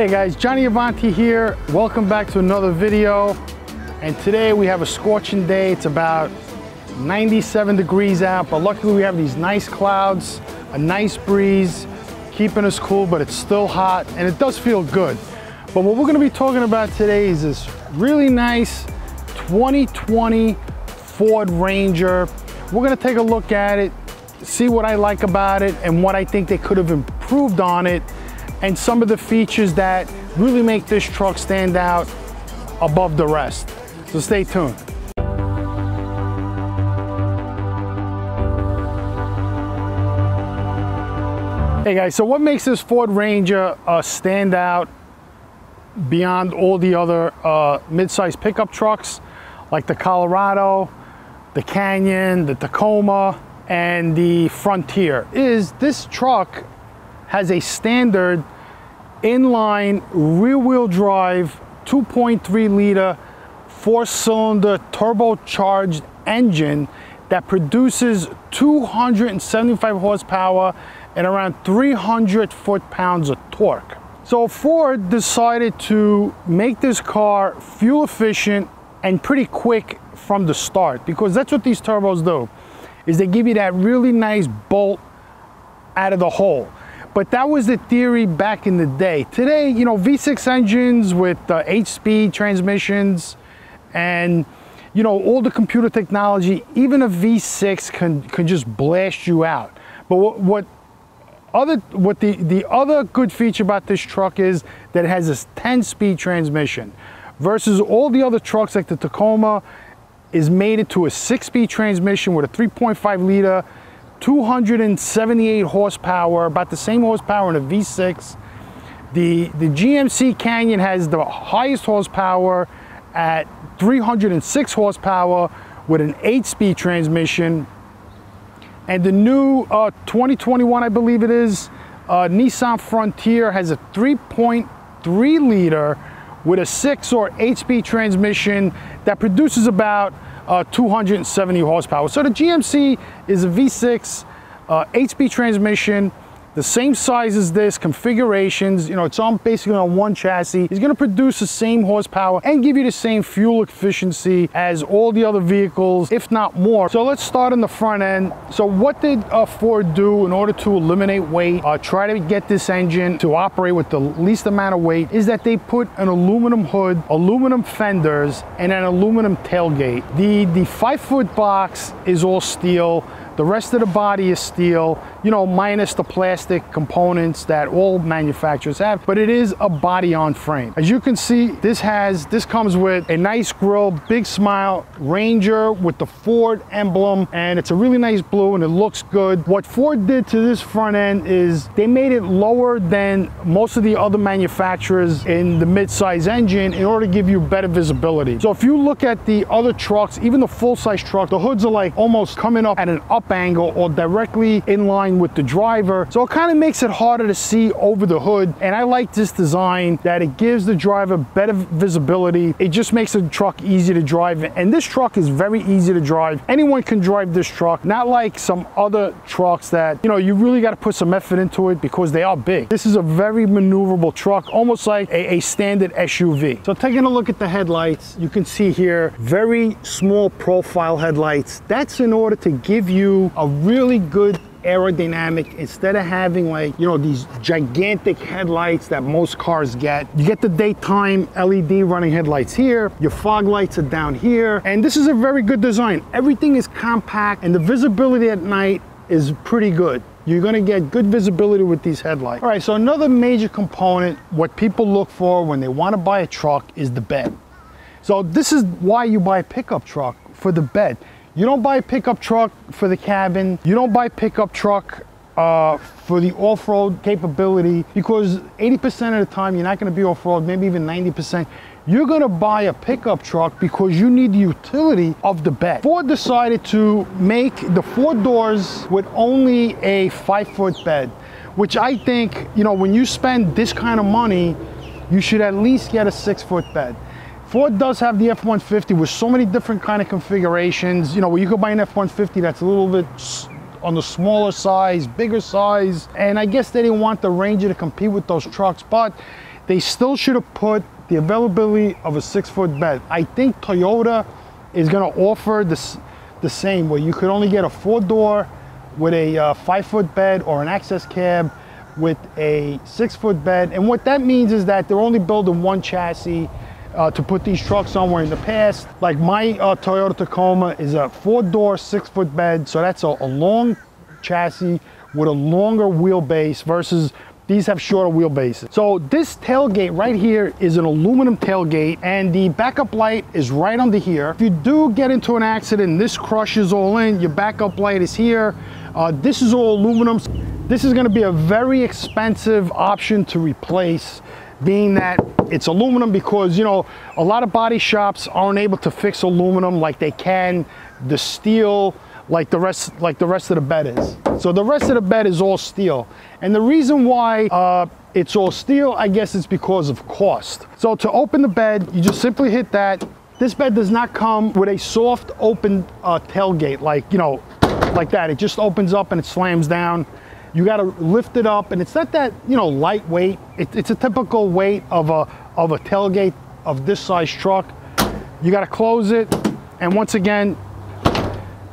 Hey guys, Johnny Avanti here. Welcome back to another video. And today we have a scorching day. It's about 97 degrees out, but luckily we have these nice clouds, a nice breeze, keeping us cool, but it's still hot and it does feel good. But what we're gonna be talking about today is this really nice 2020 Ford Ranger. We're gonna take a look at it, see what I like about it and what I think they could have improved on it, and some of the features that really make this truck stand out above the rest. So stay tuned. Hey guys, so what makes this Ford Ranger stand out beyond all the other mid-size pickup trucks like the Colorado, the Canyon, the Tacoma, and the Frontier is this truck has a standard inline rear-wheel drive 2.3 liter 4-cylinder turbocharged engine that produces 275 horsepower and around 300 foot-pounds of torque. So Ford decided to make this car fuel efficient and pretty quick from the start, because that's what these turbos do, is they give you that really nice bolt out of the hole. But that was the theory back in the day. Today, you know, V6 engines with 8-speed transmissions and, you know, all the computer technology, even a V6 can just blast you out. But the other good feature about this truck is that it has this 10-speed transmission versus all the other trucks like the Tacoma is mated to a 6-speed transmission with a 3.5 liter 278 horsepower, about the same horsepower in a V6. The GMC Canyon has the highest horsepower at 306 horsepower with an 8-speed transmission. And the new 2021, I believe it is, Nissan Frontier has a 3.3 liter with a 6 or 8-speed transmission that produces about 270 horsepower. So the GMC is a V6 8-speed transmission, the same size as this, configurations, you know, it's on basically on one chassis. It's gonna produce the same horsepower and give you the same fuel efficiency as all the other vehicles, if not more. So let's start on the front end. So what did Ford do in order to eliminate weight, try to get this engine to operate with the least amount of weight, is that they put an aluminum hood, aluminum fenders, and an aluminum tailgate. The 5-foot box is all steel. The rest of the body is steel, you know, minus the plastic components that all manufacturers have, but it is a body on frame. As you can see, this comes with a nice grille, big smile, Ranger with the Ford emblem, and it's a really nice blue and it looks good. What Ford did to this front end is they made it lower than most of the other manufacturers in the mid-size engine in order to give you better visibility. So if you look at the other trucks, even the full-size truck, the hoods are like almost coming up at an up angle or directly in line with the driver, so it kind of makes it harder to see over the hood. And I like this design that it gives the driver better visibility. It just makes the truck easy to drive, and this truck is very easy to drive. Anyone can drive this truck, not like some other trucks that, you know, you really got to put some effort into it because they are big. This is a very maneuverable truck, almost like a standard SUV. So taking a look at the headlights, you can see here very small profile headlights. That's in order to give you a really good aerodynamic instead of having, like, you know, these gigantic headlights that most cars get. You get the daytime LED running headlights here, your fog lights are down here, and this is a very good design. Everything is compact and the visibility at night is pretty good. You're gonna get good visibility with these headlights. All right, so another major component, what people look for when they wanna buy a truck, is the bed. So this is why you buy a pickup truck, for the bed. You don't buy a pickup truck for the cabin. You don't buy a pickup truck for the off-road capability, because 80% of the time you're not gonna be off-road, maybe even 90%. You're gonna buy a pickup truck because you need the utility of the bed. Ford decided to make the 4 doors with only a 5-foot bed, which I think, you know, when you spend this kind of money, you should at least get a 6-foot bed. Ford does have the F-150 with so many different kind of configurations, you know, where you could buy an F-150 that's a little bit on the smaller size, bigger size, and I guess they didn't want the Ranger to compete with those trucks, but they still should have put the availability of a 6-foot bed. I think Toyota is going to offer this the same, where you could only get a 4-door with a 5-foot bed, or an access cab with a 6-foot bed. And what that means is that they're only building one chassis to put these trucks on, where in the past, like my Toyota Tacoma is a 4-door 6-foot bed, so that's a long chassis with a longer wheelbase, versus these have shorter wheelbases. So this tailgate right here is an aluminum tailgate, and the backup light is right under here. If you do get into an accident, this crushes all in, your backup light is here. This is all aluminum. This is going to be a very expensive option to replace, being that it's aluminum, because, you know, a lot of body shops aren't able to fix aluminum like they can the steel, like the rest of the bed is. So the rest of the bed is all steel. And the reason why it's all steel, I guess, is because of cost. So to open the bed, you just simply hit that. This bed does not come with a soft open tailgate, like, you know, like that. It just opens up and it slams down. You got to lift it up, and it's not that, you know, lightweight. It's a typical weight of a tailgate of this size truck. You got to close it, and once again,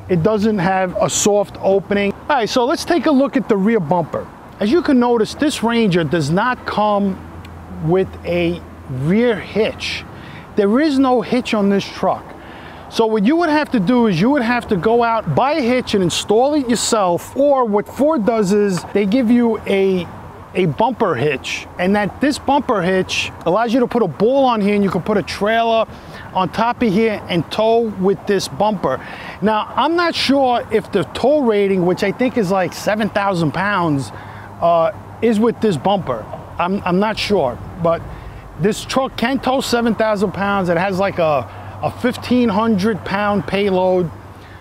it doesn't have a soft opening. All right, so let's take a look at the rear bumper. As you can notice, this Ranger does not come with a rear hitch. There is no hitch on this truck. So what you would have to do is you would have to go out, buy a hitch and install it yourself, or what Ford does is they give you a bumper hitch, and this bumper hitch allows you to put a ball on here, and you can put a trailer on top of here and tow with this bumper. Now, I'm not sure if the tow rating, which I think is like 7,000 pounds, is with this bumper. I'm not sure, but this truck can tow 7,000 pounds. It has like a 1,500 pound payload.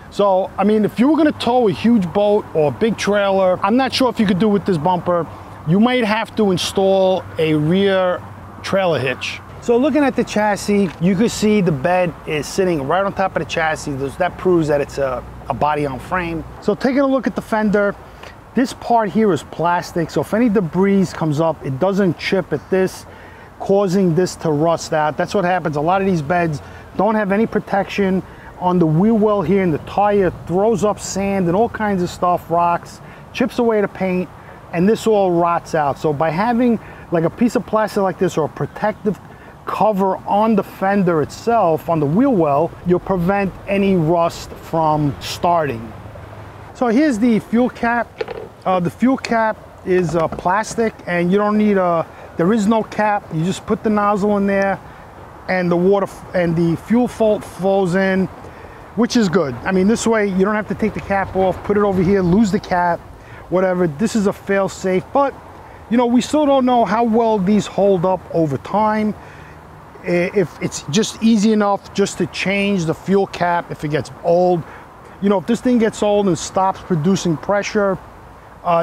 So, I mean, if you were gonna tow a huge boat or a big trailer, I'm not sure if you could do with this bumper. You might have to install a rear trailer hitch. So looking at the chassis, you can see the bed is sitting right on top of the chassis. That proves that it's a body on frame. So taking a look at the fender, this part here is plastic. So if any debris comes up, it doesn't chip at this, causing this to rust out. That's what happens. A lot of these beds don't have any protection on the wheel well here, and the tire throws up sand and all kinds of stuff, rocks, chips away the paint, and this all rots out. So by having like a piece of plastic like this, or a protective cover on the fender itself, on the wheel well, you'll prevent any rust from starting. So here's the fuel cap. The fuel cap is plastic, and you don't need there is no cap. You just put the nozzle in there, and the water and the fuel flows in, which is good. I mean, this way you don't have to take the cap off, put it over here, lose the cap, whatever. This is a fail safe, but you know, we still don't know how well these hold up over time. If it's just easy enough just to change the fuel cap if it gets old. You know, if this thing gets old and stops producing pressure,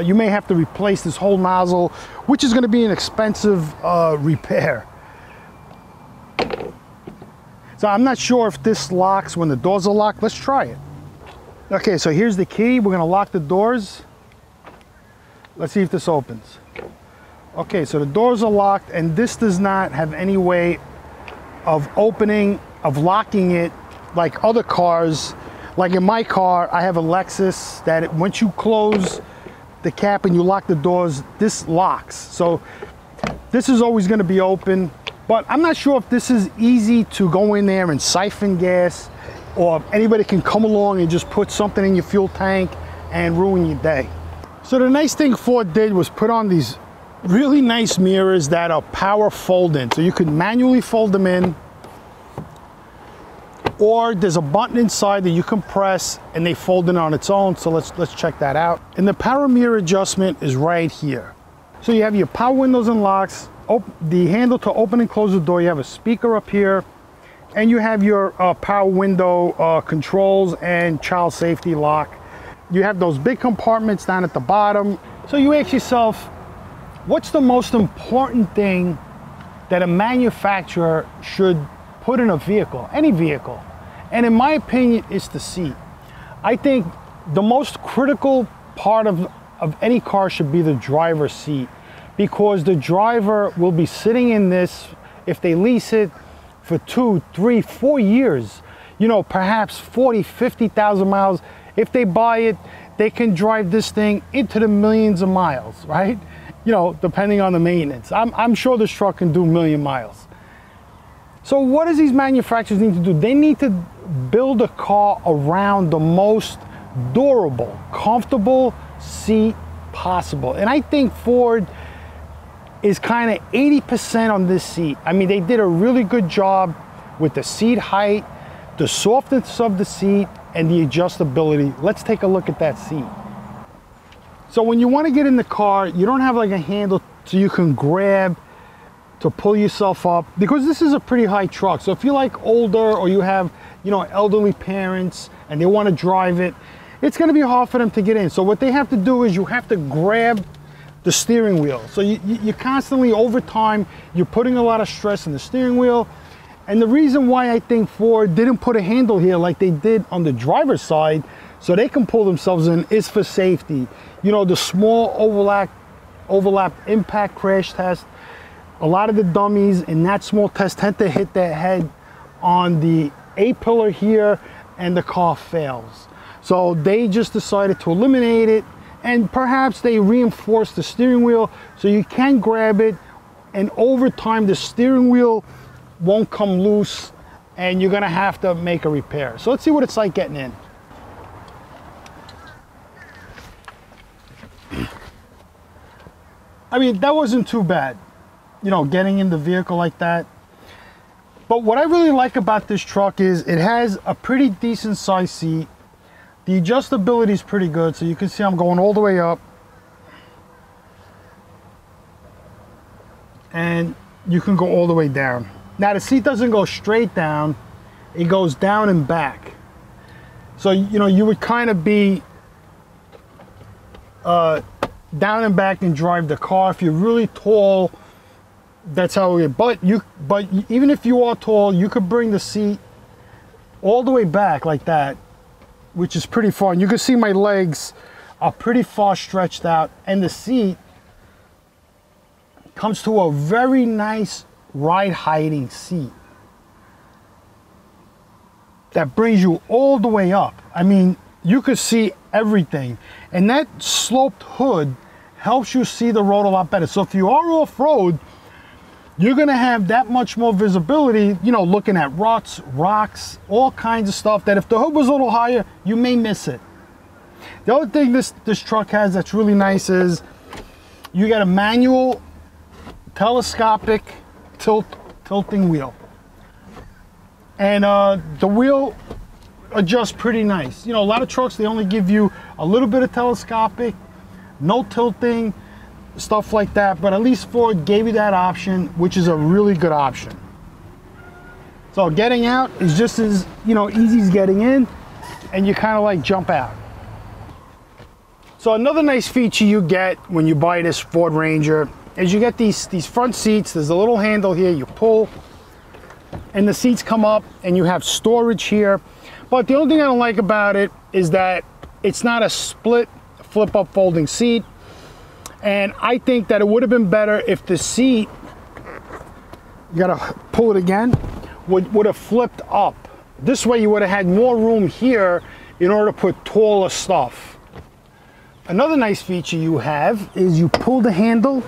you may have to replace this whole nozzle, which is going to be an expensive repair. So I'm not sure if this locks when the doors are locked. Let's try it. Okay, so here's the key. We're going to lock the doors. Let's see if this opens. Okay, so the doors are locked, and this does not have any way of opening, of locking it like other cars. Like in my car, I have a Lexus that once you close the cap and you lock the doors, this locks. So this is always going to be open, but I'm not sure if this is easy to go in there and siphon gas, or anybody can come along and just put something in your fuel tank and ruin your day. So the nice thing Ford did was put on these really nice mirrors that are power fold-in. So you can manually fold them in, or there's a button inside that you can press and they fold in on its own. So let's check that out. And the power mirror adjustment is right here. So you have your power windows and locks, the handle to open and close the door. You have a speaker up here, and you have your power window controls and child safety lock. You have those big compartments down at the bottom. So you ask yourself, what's the most important thing that a manufacturer should put in a vehicle, any vehicle? And in my opinion, it's the seat. I think the most critical part of any car should be the driver's seat, because the driver will be sitting in this, if they lease it, for 2, 3, 4 years, you know, perhaps 40, 50,000 miles. If they buy it, they can drive this thing into the millions of miles, right? You know, depending on the maintenance. I'm sure this truck can do 1,000,000 miles. So what does these manufacturers need to do? They need to build a car around the most durable, comfortable seat possible. And I think Ford is kind of 80% on this seat. I mean, they did a really good job with the seat height, the softness of the seat, and the adjustability. Let's take a look at that seat. So when you want to get in the car, you don't have like a handle so you can grab to pull yourself up, because this is a pretty high truck. So if you're like older, or you have, you know, elderly parents and they want to drive it, it's going to be hard for them to get in. So what they have to do is you have to grab the steering wheel. So you constantly, over time, you're putting a lot of stress on the steering wheel. And the reason why I think Ford didn't put a handle here like they did on the driver's side, so they can pull themselves in, is for safety. You know, the small overlap impact crash test, a lot of the dummies in that small test tend to hit their head on the A-pillar here, and the car fails. So they just decided to eliminate it, and perhaps they reinforced the steering wheel so you can grab it, and over time the steering wheel won't come loose and you're gonna have to make a repair. So let's see what it's like getting in. I mean, that wasn't too bad, you know, getting in the vehicle like that. But what I really like about this truck is it has a pretty decent size seat. The adjustability is pretty good, so you can see I'm going all the way up. And you can go all the way down. Now the seat doesn't go straight down, it goes down and back. So, you know, you would kind of be down and back and drive the car. If you're really tall, that's how it is. But even if you are tall, you could bring the seat all the way back like that, which is pretty far. And you can see my legs are pretty far stretched out, and the seat comes to a very nice ride hiding seat that brings you all the way up. I mean, you could see everything, and that sloped hood helps you see the road a lot better. So if you are off-road, you're gonna have that much more visibility, you know, looking at ruts, rocks, all kinds of stuff that if the hood was a little higher, you may miss it. The other thing this truck has that's really nice is you got a manual telescopic tilting wheel, and the wheel adjusts pretty nice. You know, a lot of trucks, they only give you a little bit of telescopic, no tilting, stuff like that, but at least Ford gave you that option, which is a really good option. So getting out is just as, you know, easy as getting in, and you kind of like jump out. So another nice feature you get when you buy this Ford Ranger is you get these front seats. There's a little handle here, you pull, and the seats come up, and you have storage here. But the only thing I don't like about it is that it's not a split flip-up folding seat. And I think that it would have been better if the seat, you gotta pull it again, would have flipped up. This way you would have had more room here in order to put taller stuff. Another nice feature you have is you pull the handle,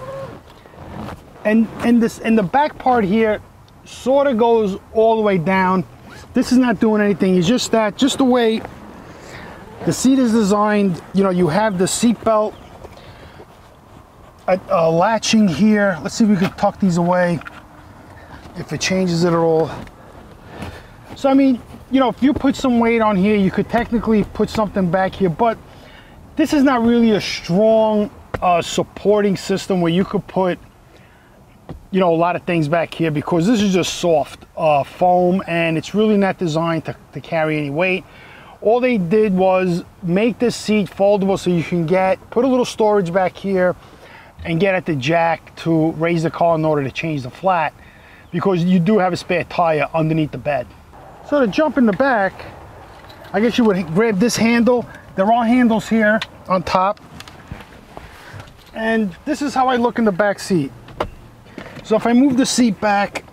and the back part here sort of goes all the way down. This is not doing anything. It's just the way the seat is designed. You know, you have the seat belt latching here. Let's see if we can tuck these away, if it changes it at all. So I mean, you know, if you put some weight on here, you could technically put something back here, but this is not really a strong supporting system where you could put, you know, a lot of things back here, because this is just soft foam, and it's really not designed to carry any weight. All they did was make this seat foldable so you can put a little storage back here and get at the jack to raise the car in order to change the flat, because you do have a spare tire underneath the bed. So to jump in the back, I guess you would grab this handle. There are handles here on top, And this is how I look in the back seat. So if I move the seat back,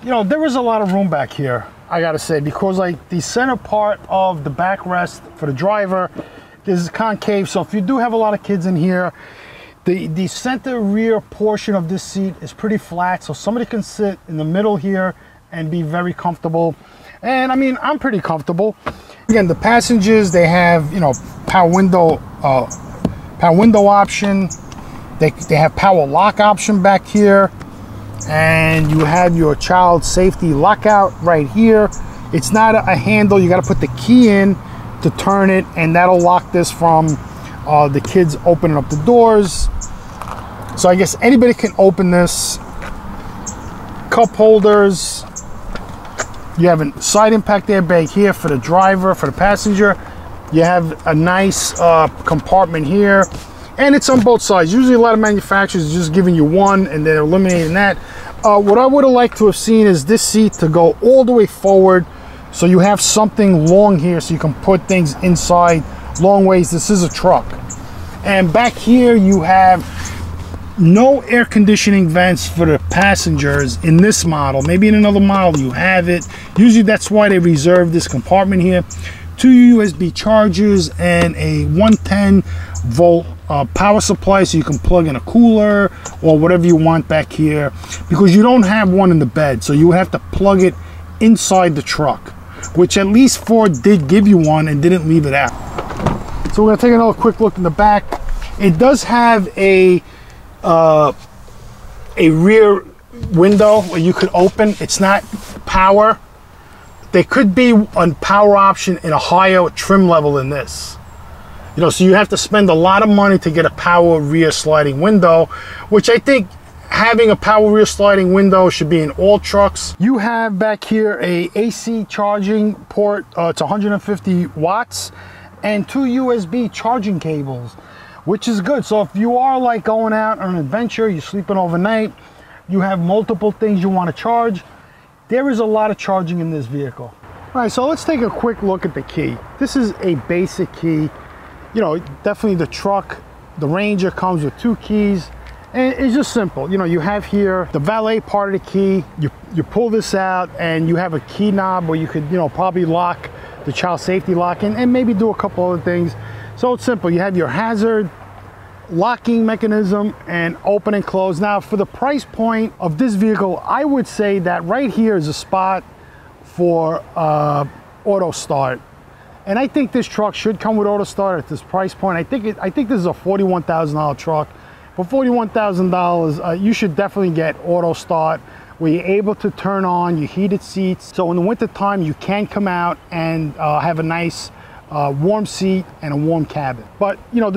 you know, there is a lot of room back here, I gotta say, because like the center part of the backrest for the driver is concave. So if you do have a lot of kids in here, the center rear portion of this seat is pretty flat, so somebody can sit in the middle here and be very comfortable. And I mean, I'm pretty comfortable. Again, the passengers, they have, you know, power window option. They have power lock option back here, and you have your child safety lockout right here. It's not a handle. You got to put the key in to turn it, and that'll lock this from the kids opening up the doors. So I guess anybody can open this. Cup holders. You have a side impact airbag here for the driver, for the passenger. You have a nice compartment here, and it's on both sides. Usually a lot of manufacturers are just giving you one and they're eliminating that. What I would have liked to have seen is this seat to go all the way forward, so you have something long here so you can put things inside long ways. This is a truck. And back here you have no air conditioning vents for the passengers in this model. Maybe in another model you have it. Usually that's why they reserve this compartment here. 2 USB chargers and a 110 volt power supply, so you can plug in a cooler or whatever you want back here, because you don't have one in the bed, so you have to plug it inside the truck, which at least Ford did give you one and didn't leave it out. So we're gonna take another quick look in the back. It does have a rear window where you could open. It's not power. There could be a power option in a higher trim level than this. You know, so you have to spend a lot of money to get a power rear sliding window, which I think having a power rear sliding window should be in all trucks. You have back here a AC charging port. It's 150 watts and 2 USB charging cables, which is good. So if you are like going out on an adventure, you're sleeping overnight, you have multiple things you want to charge, there is a lot of charging in this vehicle. All right, so let's take a quick look at the key. This is a basic key. You know, definitely the truck, the Ranger comes with 2 keys, and it's just simple. You know, you have here the valet part of the key. You pull this out and you have a key knob where you could, you know, probably lock the child safety lock and maybe do a couple other things. So it's simple. You have your hazard locking mechanism and open and close. Now for the price point of this vehicle, I would say that right here is a spot for auto start. And I think this truck should come with auto start at this price point. I think this is a $41,000 truck. For $41,000, you should definitely get auto start, where you're able to turn on your heated seats. So in the winter time, you can come out and have a nice warm seat and a warm cabin. But you know,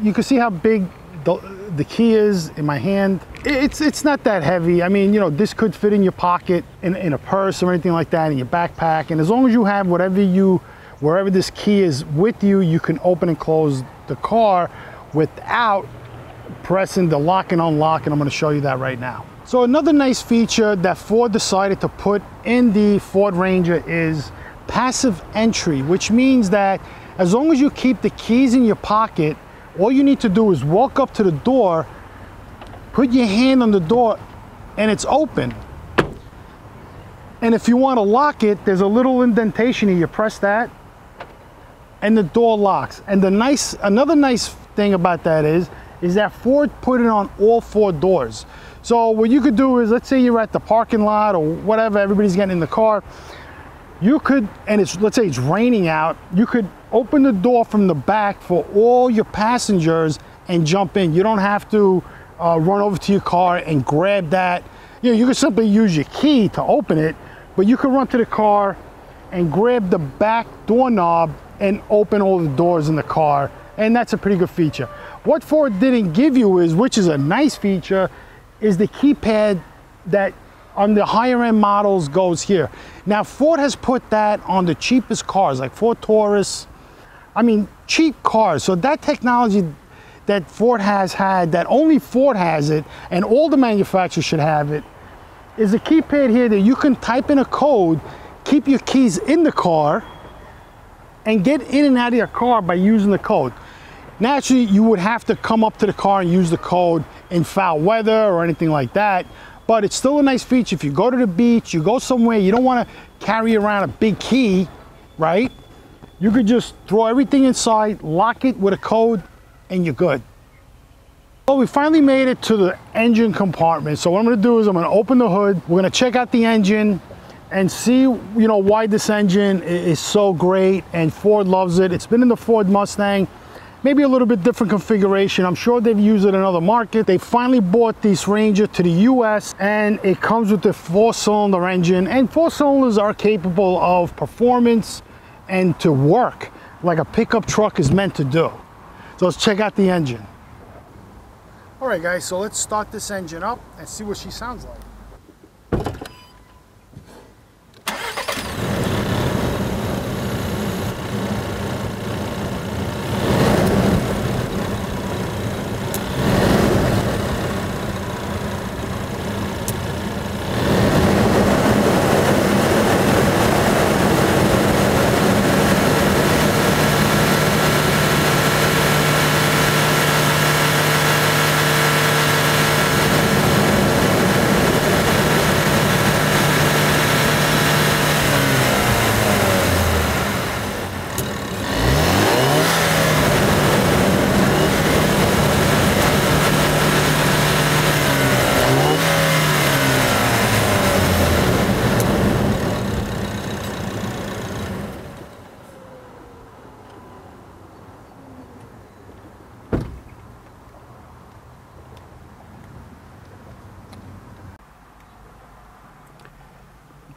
you can see how big the key is in my hand. It's not that heavy. I mean, you know, this could fit in your pocket, in a purse or anything like that, in your backpack. And as long as you have wherever this key is with you, you can open and close the car without pressing the lock and unlock, and I'm going to show you that right now. So another nice feature that Ford decided to put in the Ford Ranger is passive entry, which means that as long as you keep the keys in your pocket, all you need to do is walk up to the door, put your hand on the door, and it's open. And if you want to lock it, there's a little indentation here. You press that and the door locks. And another nice thing about that is that Ford put it on all 4 doors. So what you could do is, let's say you're at the parking lot or whatever, everybody's getting in the car, you could, and let's say it's raining out, you could open the door from the back for all your passengers and jump in. You don't have to run over to your car and grab that. You know, you can simply use your key to open it, but you can run to the car and grab the back doorknob and open all the doors in the car, and that's a pretty good feature. What Ford didn't give you is, which is a nice feature, is the keypad that on the higher end models goes here. Now Ford has put that on the cheapest cars, like Ford Taurus. I mean, cheap cars. So that technology that Ford has had, that only Ford has it, and all the manufacturers should have it, is a keypad here that you can type in a code, keep your keys in the car, and get in and out of your car by using the code. Naturally, you would have to come up to the car and use the code in foul weather or anything like that, but it's still a nice feature. If you go to the beach, you go somewhere, you don't want to carry around a big key, right? You could just throw everything inside, lock it with a code, and you're good. So we finally made it to the engine compartment. So what I'm going to do is I'm going to open the hood. We're going to check out the engine and see, you know, why this engine is so great, and Ford loves it. It's been in the Ford Mustang, maybe a little bit different configuration. I'm sure they've used it in other markets. They finally brought this Ranger to the US, and it comes with the 4-cylinder engine, and 4 cylinders are capable of performance and to work like a pickup truck is meant to do. So let's check out the engine. All right, guys, so let's start this engine up and see what she sounds like.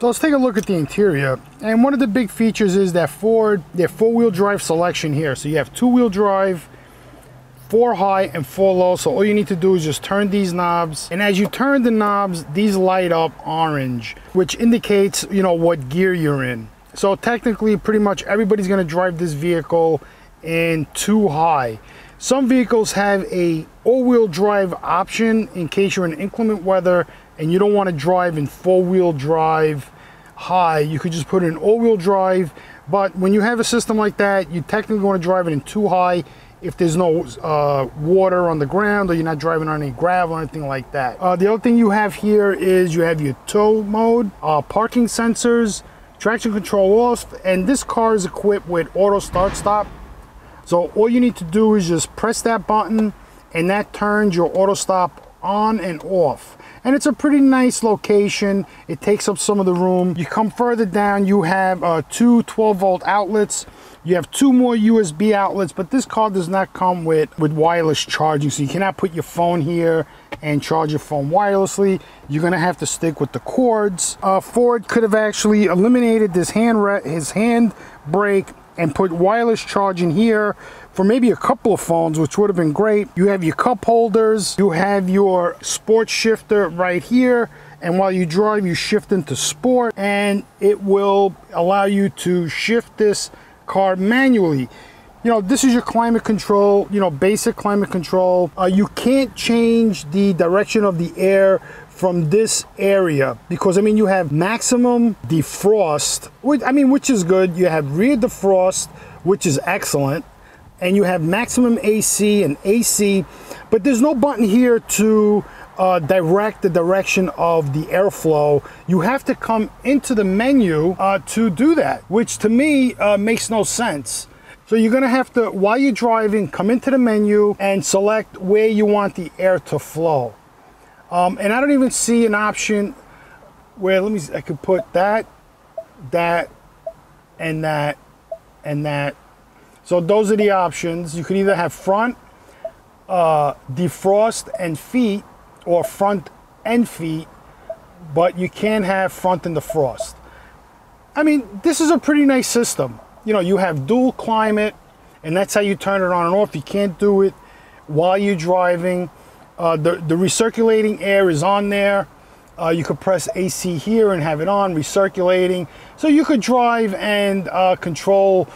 So let's take a look at the interior. And one of the big features is that Ford, their 4-wheel drive selection here. So you have 2-wheel drive, 4 high and 4 low. So all you need to do is just turn these knobs. And as you turn the knobs, these light up orange, which indicates, you know, what gear you're in. So technically, pretty much everybody's gonna drive this vehicle in 2 high. Some vehicles have a all-wheel drive option in case you're in inclement weather and you don't want to drive in 4-wheel drive high. You could just put it in all-wheel drive, but when you have a system like that, you technically want to drive it in 2 high if there's no water on the ground or you're not driving on any gravel or anything like that. The other thing you have here is you have your tow mode, parking sensors, traction control off, and this car is equipped with auto start stop. So all you need to do is just press that button and that turns your auto stop on and off. And it's a pretty nice location. It takes up some of the room. You come further down, you have 2 12-volt outlets. You have 2 more USB outlets, but this car does not come with wireless charging, so you cannot put your phone here and charge your phone wirelessly. You're gonna have to stick with the cords. Ford could have actually eliminated this his hand brake and put wireless charging here for maybe a couple of phones, which would have been great. You have your cup holders, you have your sports shifter right here, and while you drive, you shift into sport, and it will allow you to shift this car manually. You know, this is your climate control, you know, basic climate control. You can't change the direction of the air from this area because, I mean, you have maximum defrost, which is good. You have rear defrost, which is excellent, and you have maximum AC and AC, but there's no button here to direct the direction of the airflow. You have to come into the menu to do that, which to me makes no sense. So you're gonna have to, while you're driving, come into the menu and select where you want the air to flow. And I don't even see an option where, I could put that, and that, and that. So those are the options. You could either have front, defrost and feet, or front and feet, but you can't have front and defrost. I mean, this is a pretty nice system. You know, you have dual climate, and that's how you turn it on and off. You can't do it while you're driving. The recirculating air is on there. You could press AC here and have it on, recirculating. So you could drive and control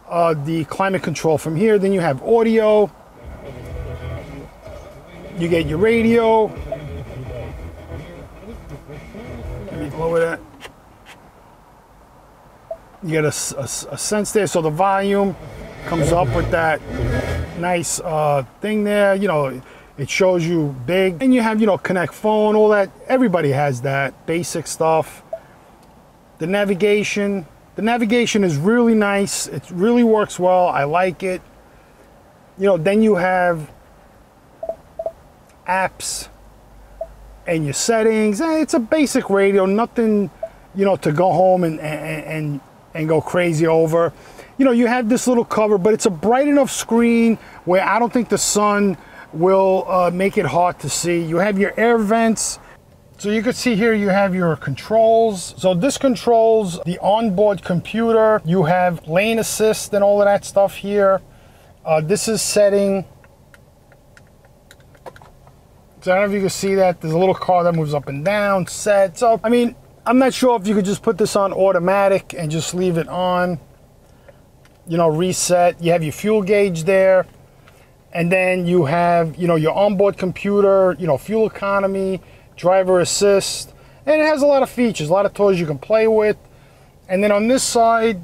the climate control from here. Then you have audio. You get your radio. Let me lower that. You get a sense there, so the volume comes up with that. nice thing there. You know, it shows you big, and you have, you know, connect phone, all that. Everybody has that basic stuff. The navigation is really nice. It really works well. I like it. You know, then you have apps and your settings. It's a basic radio, nothing, you know, to go home and go crazy over. You know, you have this little cover, but it's a bright enough screen where I don't think the sun will make it hard to see. You have your air vents. So you can see here you have your controls. So this controls the onboard computer. You have lane assist and all of that stuff here. This is setting. So I don't know if you can see that. There's a little car that moves up and down, set. So, I mean, I'm not sure if you could just put this on automatic and just leave it on. You know, reset. You have your fuel gauge there. And then you have, you know, your onboard computer, you know, fuel economy, driver assist, and it has a lot of features, a lot of toys you can play with. And then on this side,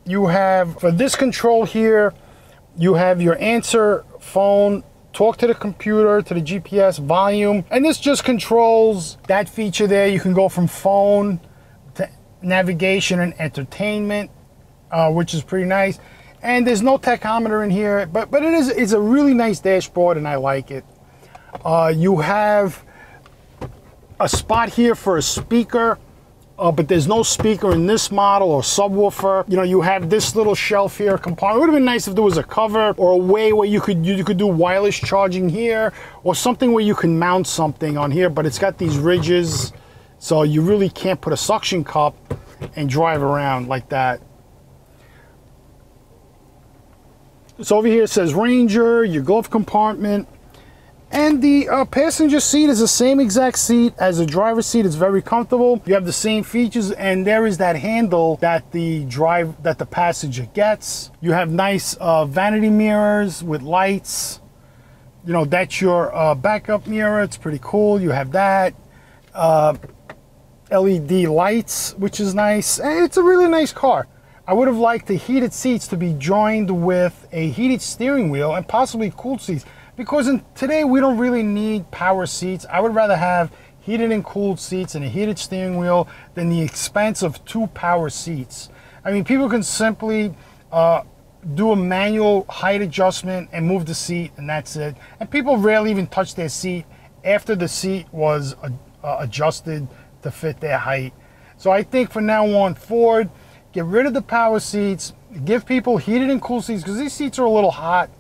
you have, for this control here, you have your answer phone, talk to the computer, to the GPS, volume, and this just controls that feature there. You can go from phone to navigation and entertainment, which is pretty nice. And there's no tachometer in here, but it's a really nice dashboard, and I like it. You have a spot here for a speaker, but there's no speaker in this model or subwoofer. You know, you have this little shelf here, compartment. It would have been nice if there was a cover or a way where you could do wireless charging here, or something where you can mount something on here, but it's got these ridges, so you really can't put a suction cup and drive around like that. So over here it says Ranger, your glove compartment, and the passenger seat is the same exact seat as the driver's seat. It's very comfortable. You have the same features, and there is that handle that the passenger gets. You have nice vanity mirrors with lights. You know, that's your backup mirror. It's pretty cool. You have that. LED lights, which is nice. And it's a really nice car. I would have liked the heated seats to be joined with a heated steering wheel and possibly cooled seats, because today we don't really need power seats. I would rather have heated and cooled seats and a heated steering wheel than the expense of 2 power seats. I mean, people can simply do a manual height adjustment and move the seat, and that's it. And people rarely even touch their seat after the seat was adjusted to fit their height. So I think for now on, Ford, get rid of the power seats, give people heated and cool seats, because these seats are a little hot.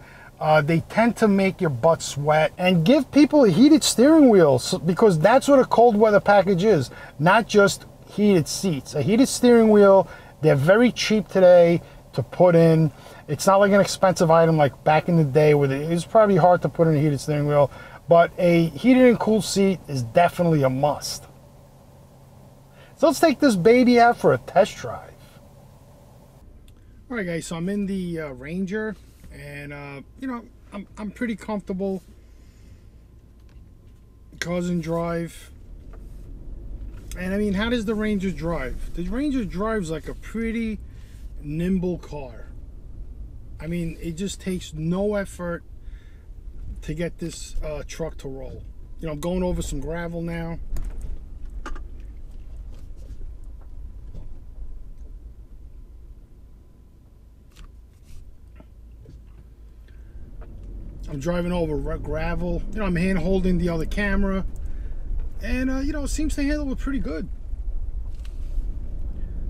They tend to make your butt sweat, and give people a heated steering wheel, because that's what a cold weather package is, not just heated seats. A heated steering wheel, they're very cheap today to put in. It's not like an expensive item like back in the day where it was probably hard to put in a heated steering wheel, but a heated and cool seat is definitely a must. So let's take this baby out for a test drive. All right, guys, so I'm in the Ranger, and you know, I'm pretty comfortable. Cars and drive. And I mean, how does the Ranger drive? The Ranger drives like a pretty nimble car. I mean, it just takes no effort to get this truck to roll. You know, I'm going over some gravel now. I'm driving over gravel. You know, I'm hand holding the other camera, and you know, it seems to handle it pretty good.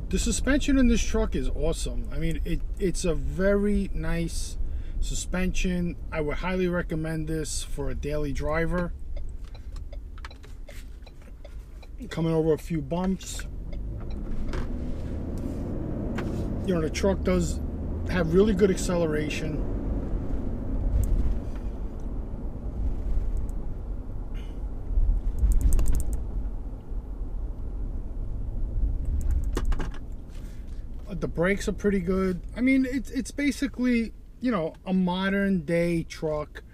The suspension in this truck is awesome. I mean, it's a very nice suspension. I would highly recommend this for a daily driver. Coming over a few bumps. You know, the truck does have really good acceleration. The brakes are pretty good. I mean, it's basically, you know, a modern day truck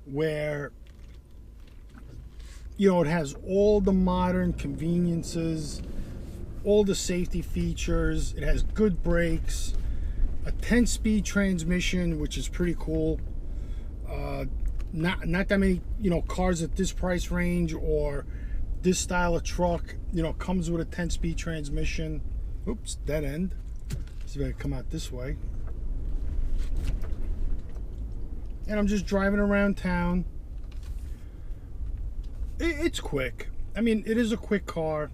where, you know, it has all the modern conveniences, all the safety features. It has good brakes, a 10-speed transmission, which is pretty cool. Not that many, cars at this price range or this style of truck, comes with a 10-speed transmission. Oops, dead end. See if I can come out this way. And I'm just driving around town. It's quick. I mean, it is a quick car.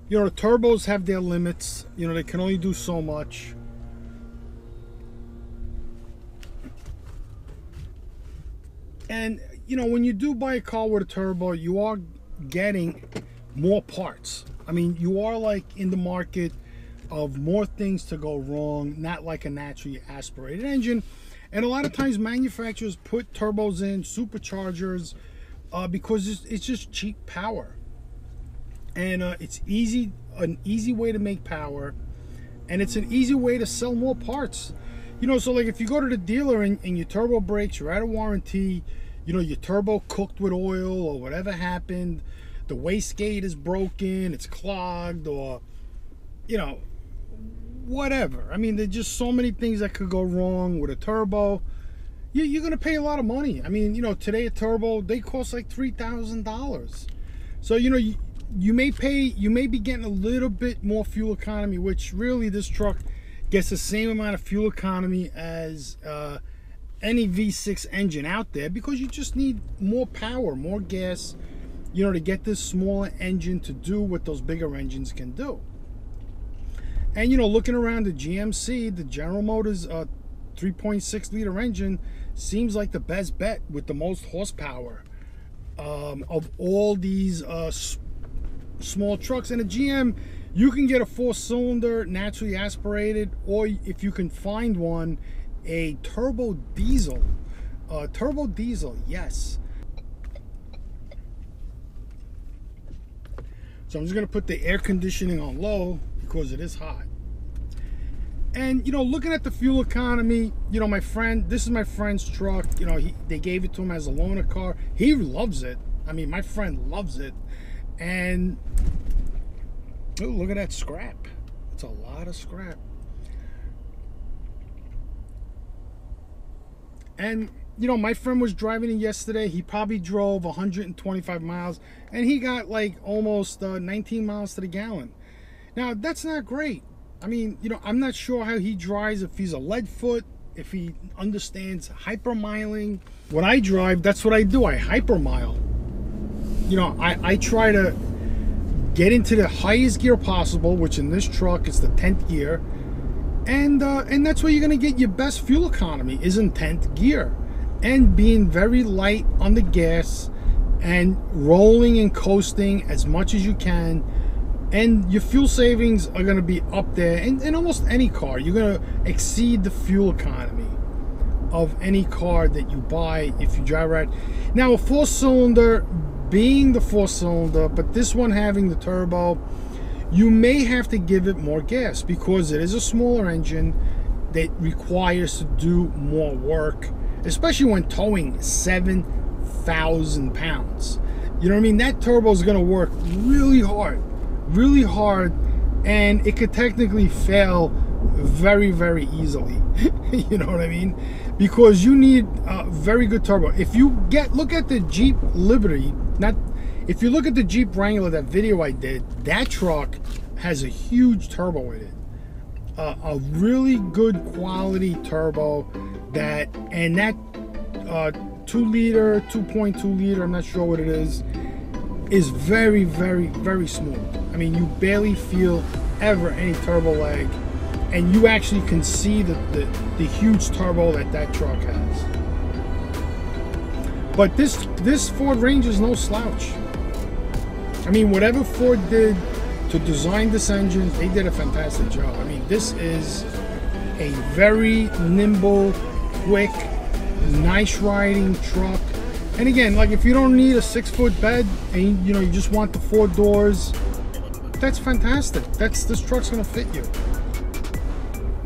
The turbos have their limits. They can only do so much. And, when you do buy a car with a turbo, you are getting more parts. I mean, you are like in the market of more things to go wrong, not like a naturally aspirated engine. And a lot of times manufacturers put turbos in, superchargers, because it's just cheap power. And it's an easy way to make power. And it's an easy way to sell more parts. So like if you go to the dealer and your turbo breaks, you're out of warranty, your turbo cooked with oil or whatever happened, the wastegate is broken, it's clogged, or, whatever. I mean, there's just so many things that could go wrong with a turbo. You're going to pay a lot of money. I mean, today a turbo, they cost like $3,000. So, you may be getting a little bit more fuel economy, which really this truck gets the same amount of fuel economy as any V6 engine out there, because you just need more power, more gas, to get this smaller engine to do what those bigger engines can do. And looking around the GMC, the General Motors 3.6 liter engine seems like the best bet with the most horsepower of all these small trucks. And a GM, you can get a 4-cylinder naturally aspirated, or if you can find one, a turbo diesel. Turbo diesel, yes. So I'm just going to put the air conditioning on low because it is hot. And looking at the fuel economy, my friend, this is my friend's truck. They gave it to him as a loaner car. He loves it. I mean, my friend loves it. And oh, look at that scrap. It's a lot of scrap. And my friend was driving it yesterday. He probably drove 125 miles, and he got like almost 19 miles to the gallon. Now, that's not great. I mean, I'm not sure how he drives, if he's a lead foot, if he understands hypermiling. When I drive, that's what I do. I hypermile. I try to get into the highest gear possible, which in this truck is the 10th gear. And that's where you're going to get your best fuel economy, is in 10th gear. And being very light on the gas and rolling and coasting as much as you can. And your fuel savings are going to be up there. In almost any car, you're going to exceed the fuel economy of any car that you buy if you drive right. Now, a 4-cylinder being the 4-cylinder, but this one having the turbo, you may have to give it more gas because it is a smaller engine that requires to do more work, especially when towing 7,000 pounds. You know what I mean? That turbo is going to work really hard, and it could technically fail very, very easily. You know what I mean? Because you need a very good turbo. If you look at the Jeep Liberty, if you look at the Jeep Wrangler, that video I did, that truck has a huge turbo in it. A really good quality turbo, that 2 liter, 2.2 liter, I'm not sure what it is very, very, very smooth. I mean, you barely feel ever any turbo lag, and you actually can see the huge turbo that truck has. But this Ford Ranger is no slouch. I mean, whatever Ford did to design this engine, they did a fantastic job. I mean, this is a very nimble, quick, nice riding truck. And again, like if you don't need a 6-foot bed and you just want the 4 doors, that's fantastic. This truck's gonna fit you.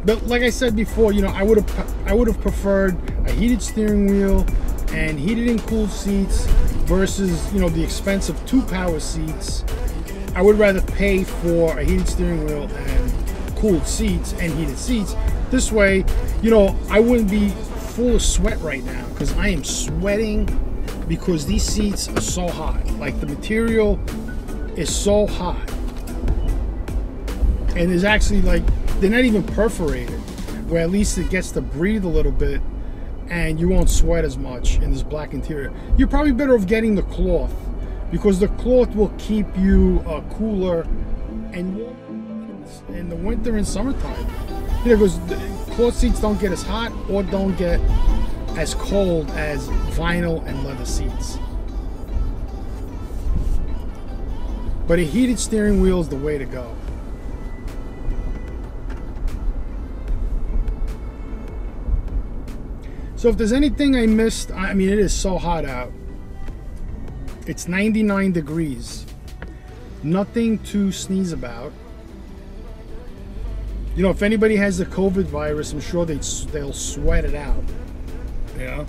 But like I said before, I would have preferred a heated steering wheel and heated and cooled seats versus the expensive 2 power seats. I would rather pay for a heated steering wheel and cooled seats and heated seats. This way, I wouldn't be full of sweat right now because I am sweating because these seats are so hot. Like the material is so hot. And there's actually like, they're not even perforated, where at least it gets to breathe a little bit and you won't sweat as much in this black interior. You're probably better off getting the cloth because the cloth will keep you cooler and warm in the winter and summertime. You know, because the cloth seats don't get as hot or don't get as cold as vinyl and leather seats. But a heated steering wheel is the way to go. So if there's anything I missed, I mean, it is so hot out. It's 99 degrees. Nothing to sneeze about. You know, if anybody has the COVID virus, I'm sure they'll sweat it out. You know?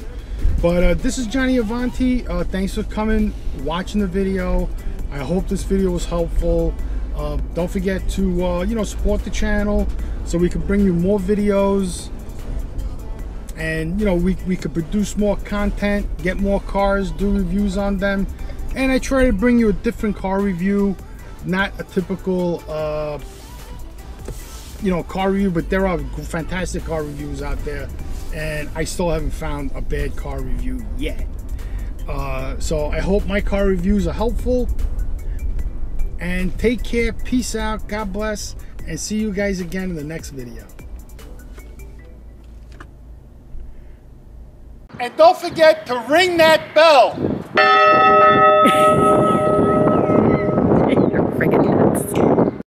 But this is Johnny Avanti. Thanks for coming, watching the video. I hope this video was helpful. Don't forget to, you know, support the channel so we can bring you more videos. And, you know, we could produce more content, get more cars, do reviews on them. And I try to bring you a different car review, not a typical, you know, car review, but there are fantastic car reviews out there. And I still haven't found a bad car review yet. So I hope my car reviews are helpful. And take care, peace out, God bless, and see you guys again in the next video. And don't forget to ring that bell. You're friggin' nuts.